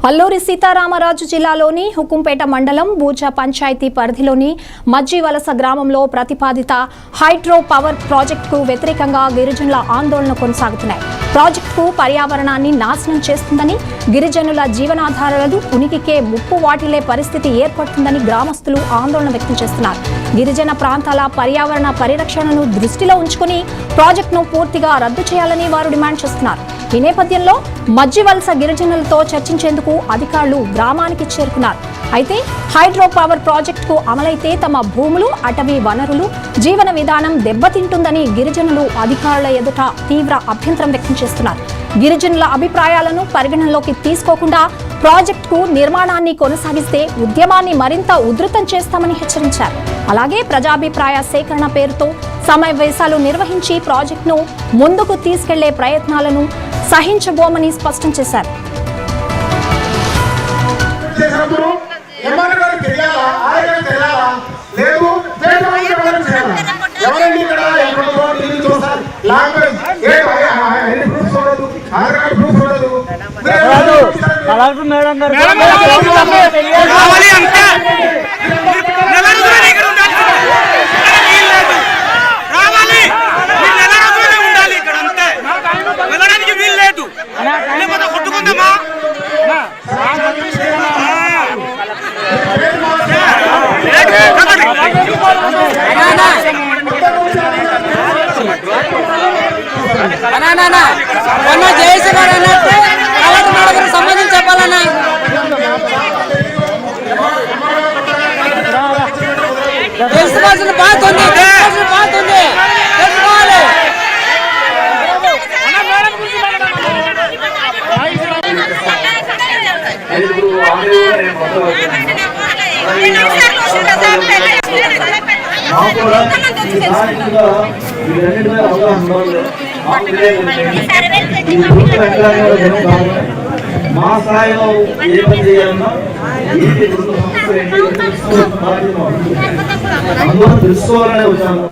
అల్లూరి సీతారామరాజు జిల్లాలోని హుకుంపేట మండలం బూజా పంచాయతీ పరిధిలోని మజ్జివలస గ్రామంలో ప్రతిపాదిత హైడ్రో పవర్ ప్రాజెక్టుకు వ్యతిరేకంగా గిరిజనుల ఆందోళన కొనసాగుతున్నాయి. ప్రాజెక్టుకు పర్యావరణాన్ని నాశనం చేస్తుందని, గిరిజనుల జీవనాధారాలు ఉనికికే ముప్పు వాటిల్లే పరిస్థితి ఏర్పడుతుందని గ్రామస్తులు ఆందోళన వ్యక్తం చేస్తున్నారు. గిరిజన ప్రాంతాల పర్యావరణ పరిరక్షణను దృష్టిలో ఉంచుకుని ప్రాజెక్టును పూర్తిగా రద్దు చేయాలని వారు డిమాండ్ చేస్తున్నారు. ఈ నేపథ్యంలో మజ్జివలస గిరిజనులతో చర్చించేందుకు అధికారులు గ్రామానికి చేరుకున్నారు. అయితే హైడ్రో పవర్ ప్రాజెక్టుకు అమలైతే తమ భూములు, అటవీ వనరులు, జీవన విధానం దెబ్బతింటుందని గిరిజనులు అధికారుల ఎదుట తీవ్ర అభ్యంతరం వ్యక్తం చేస్తున్నారు. గిరిజనుల అభిప్రాయాలను పరిగణనలోకి తీసుకోకుండా ప్రాజెక్టుకు నిర్మాణాన్ని కొనసాగిస్తే ఉద్యమాన్ని మరింత ఉధృతం చేస్తామని హెచ్చరించారు. అలాగే ప్రజాభిప్రాయ సేకరణ పేరుతో సమావేశాలు నిర్వహించి ప్రాజెక్టును ముందుకు తీసుకెళ్లే ప్రయత్నాలను సహించబోమని స్పష్టం చేశారు. సంబంధించి చెప్పాలన్నా తెలుసుకోవాల్సిన బాధ్యత ఉంది, తెలుసుకోవాలి. మా స్థాయిలో ఏ పని చేయాలన్నా అందరూ తెలుసుకోవాలనే వచ్చాము.